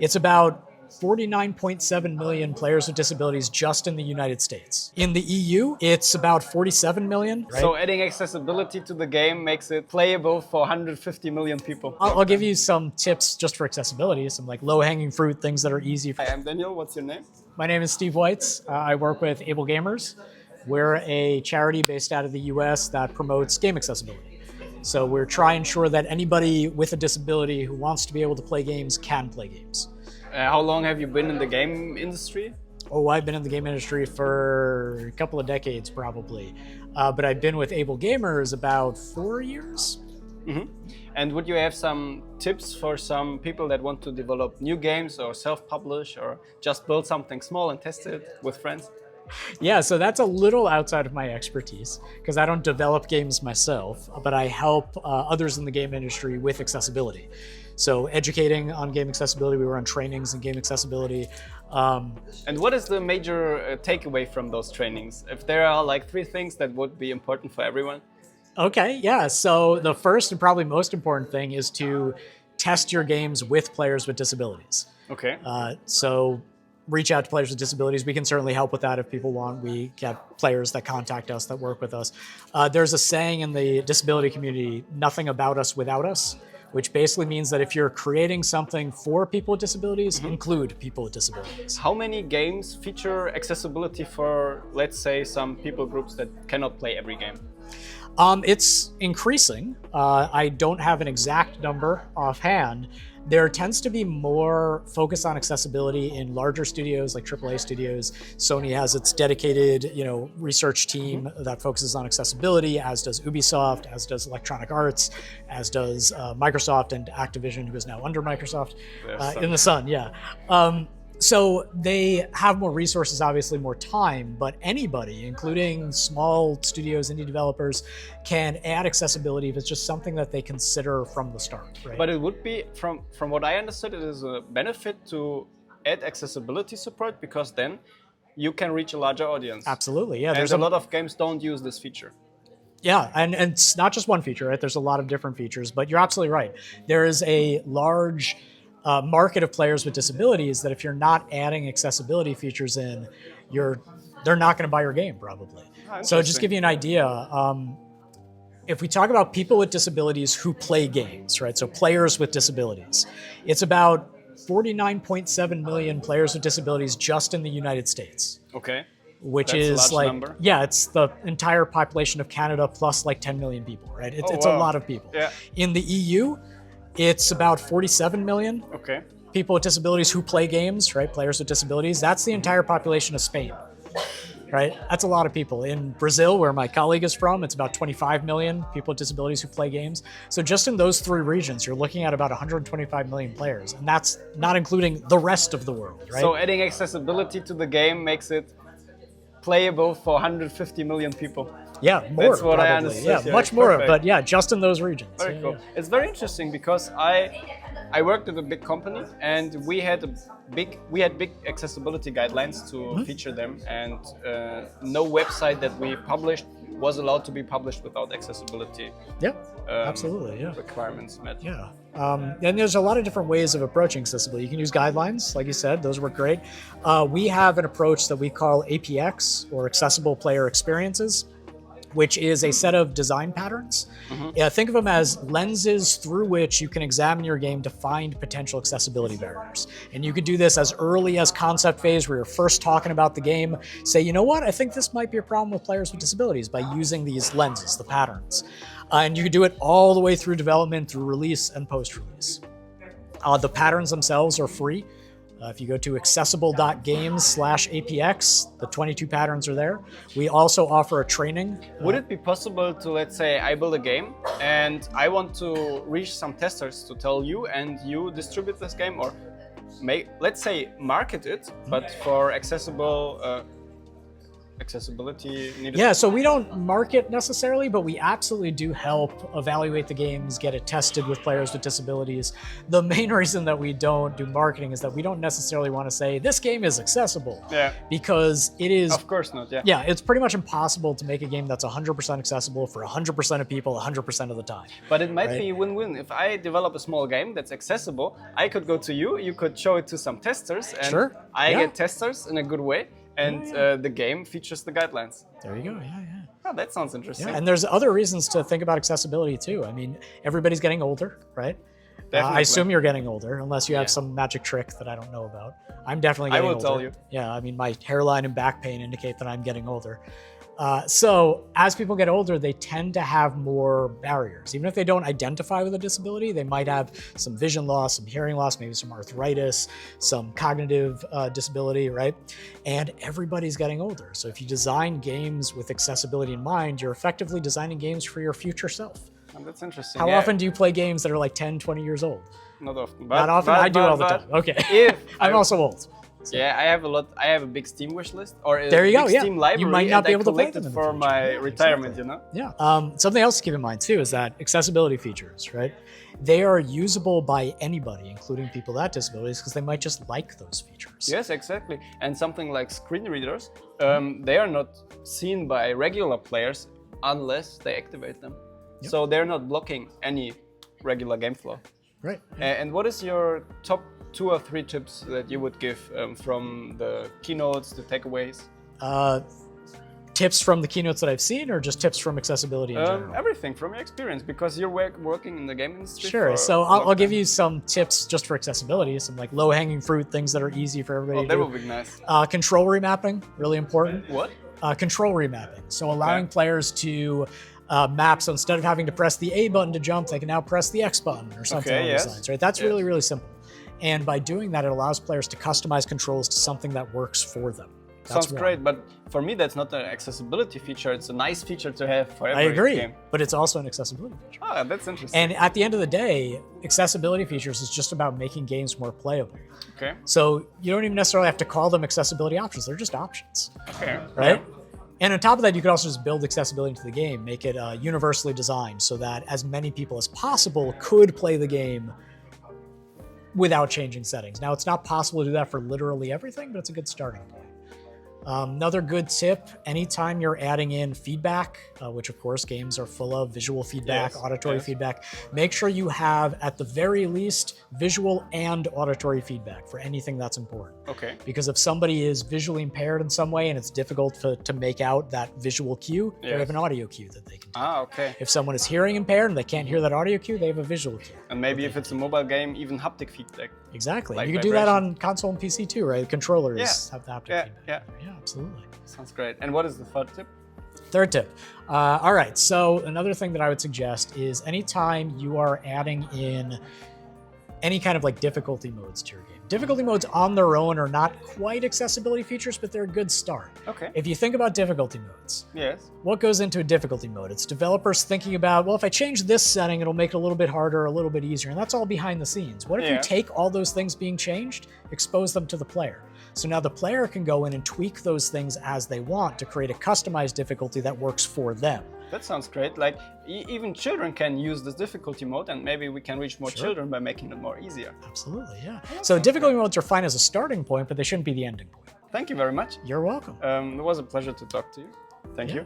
It's about 49.7 million players with disabilities just in the United States. In the EU, it's about 47 million. Right? So adding accessibility to the game makes it playable for 150 million people. I'll give you some tips just for accessibility, some like low-hanging fruit, things that are easy. Hi, I'm Daniel. What's your name? My name is Steve Weitz. I work with Able Gamers. We're a charity based out of the US that promotes game accessibility. So we're trying to ensure that anybody with a disability who wants to be able to play games can play games. How long have you been in the game industry? Oh, I've been in the game industry for a couple of decades, probably. But I've been with Able Gamers about 4 years. Mm-hmm. And would you have some tips for some people that want to develop new games or self-publish or just build something small and test it with friends? Yeah, so that's a little outside of my expertise because I don't develop games myself, but I help others in the game industry with accessibility. So educating on game accessibility, we run trainings in game accessibility. And what is the major takeaway from those trainings? If there are like 3 things that would be important for everyone? Okay, yeah. So the first and probably most important thing is to test your games with players with disabilities. Okay. So reach out to players with disabilities. We can certainly help with that if people want. We get players that contact us, that work with us. There's a saying in the disability community, nothing about us without us, which basically means that if you're creating something for people with disabilities, include people with disabilities. How many games feature accessibility for, let's say, some people groups that cannot play every game? It's increasing. I don't have an exact number offhand. There tends to be more focus on accessibility in larger studios like AAA studios. Sony has its dedicated, research team that focuses on accessibility, as does Ubisoft, as does Electronic Arts, as does Microsoft and Activision, who is now under Microsoft, in the sun. Yeah. So they have more resources, obviously more time, but anybody, including small studios, indie developers, can add accessibility if it's just something that they consider from the start, right? But it would be, from what I understood, it is a benefit to add accessibility support because then you can reach a larger audience. Absolutely, yeah. There's a lot of games don't use this feature. Yeah, and it's not just one feature, right? There's a lot of different features, but you're absolutely right. There is a large market of players with disabilities that if you're not adding accessibility features in, they're not going to buy your game probably. So just give you an idea, if we talk about people with disabilities who play games, right? So players with disabilities, it's about 49.7 million players with disabilities just in the United States. Okay. Which That's is a large like, number. Yeah, it's the entire population of Canada plus like 10 million people, right? It's a lot of people. Yeah. In the EU, it's about 47 million people with disabilities who play games, right? Players with disabilities. That's the entire population of Spain, right? That's a lot of people. In Brazil, where my colleague is from, it's about 25 million people with disabilities who play games. So just in those 3 regions, you're looking at about 125 million players, and that's not including the rest of the world, right? So adding accessibility to the game makes it playable for 150 million people. Yeah, more. That's what probably. I understood. Yeah, much more, but yeah, just in those regions. Very cool. It's very interesting because I worked at a big company and we had big accessibility guidelines to feature them, and no website that we published was allowed to be published without accessibility. Yeah, absolutely. Yeah. Requirements met. Yeah. And there's a lot of different ways of approaching accessibility. You can use guidelines, like you said, those work great. We have an approach that we call APX, or Accessible Player Experiences, which is a set of design patterns. Think of them as lenses through which you can examine your game to find potential accessibility barriers. And you could do this as early as concept phase, where you're first talking about the game. Say, you know what, I think this might be a problem with players with disabilities, by using these lenses, the patterns. And you could do it all the way through development, through release and post-release. The patterns themselves are free. If you go to accessible.games/APX, the 22 patterns are there. We also offer a training. Would it be possible to, let's say, I build a game and I want to reach some testers to tell you, and you distribute this game, or let's say market it, but for accessible accessibility needed? Yeah, so we don't market necessarily, but we absolutely do help evaluate the games, get it tested with players with disabilities. The main reason that we don't do marketing is that we don't necessarily want to say this game is accessible. Yeah. Because it is. Of course not, yeah. Yeah, it's pretty much impossible to make a game that's 100% accessible for 100% of people 100% of the time. But it might be win-win. If I develop a small game that's accessible, I could go to you, you could show it to some testers, and I get testers in a good way, and the game features the guidelines. There you go, yeah. Oh, that sounds interesting. Yeah, and there's other reasons to think about accessibility too. I mean, everybody's getting older, right? I assume you're getting older, unless you have some magic trick that I don't know about. I'm definitely getting older. I will tell you. Yeah, I mean, my hairline and back pain indicate that I'm getting older. So as people get older, they tend to have more barriers. Even if they don't identify with a disability, they might have some vision loss, some hearing loss, maybe some arthritis, some cognitive disability, right? And everybody's getting older. So if you design games with accessibility in mind, you're effectively designing games for your future self. Oh, that's interesting. How often do you play games that are like 10, 20 years old? Not often. Not often? I do all the time. Okay. I'm also old. So. Yeah, I have a lot. I have a big Steam wish list, or a there you big go, Steam library. You might not be able to play them it for my retirement, exactly. you know? Yeah. Something else to keep in mind too is that accessibility features, right? They are usable by anybody, including people with disabilities, because they might just like those features. Yes, exactly. And something like screen readers, they are not seen by regular players unless they activate them. Yep. So they're not blocking any regular game flow. Right. And what is your top 2 or 3 tips that you would give from the keynotes, the takeaways? Tips from the keynotes that I've seen, or just tips from accessibility in general? Everything from your experience, because you're working in the game industry. Sure. So I'll give you some tips just for accessibility, some like low-hanging fruit, things that are easy for everybody to do. That would be nice. Control remapping, really important. What? Control remapping. So allowing players to map, so instead of having to press the A button to jump, they can now press the X button or something along those lines, right? That's really, really simple. And by doing that, it allows players to customize controls to something that works for them. Sounds great, but for me, that's not an accessibility feature. It's a nice feature to have for every game. But it's also an accessibility feature. Ah, that's interesting. And at the end of the day, accessibility features is just about making games more playable. Okay. So you don't even necessarily have to call them accessibility options. They're just options. Okay. Right? Yeah. And on top of that, you could also just build accessibility into the game, make it universally designed so that as many people as possible could play the game without changing settings. Now, it's not possible to do that for literally everything, but it's a good starting point. Another good tip, anytime you're adding in feedback, which of course games are full of visual feedback, auditory feedback, make sure you have at the very least visual and auditory feedback for anything that's important. Okay. Because if somebody is visually impaired in some way and it's difficult to make out that visual cue, they have an audio cue that they can do. Ah, okay. If someone is hearing impaired and they can't hear that audio cue, they have a visual cue. And maybe if it's a mobile game, even haptic feedback. Exactly. Like you can do that on console and PC too, right? Controllers have the haptic feedback. Yeah, absolutely. Sounds great. And what is the third tip? Third tip. All right. So another thing that I would suggest is anytime you are adding in any kind of like difficulty modes to your game. Difficulty modes on their own are not quite accessibility features, but they're a good start. Okay. If you think about difficulty modes, what goes into a difficulty mode? It's developers thinking about, well, if I change this setting, it'll make it a little bit harder, a little bit easier, and that's all behind the scenes. What if you take all those things being changed, expose them to the player? So now the player can go in and tweak those things as they want to create a customized difficulty that works for them. That sounds great. Like even children can use this difficulty mode, and maybe we can reach more children by making it more easier. Absolutely, yeah. So difficulty modes are fine as a starting point, but they shouldn't be the ending point. Thank you very much. You're welcome. It was a pleasure to talk to you. Thank you.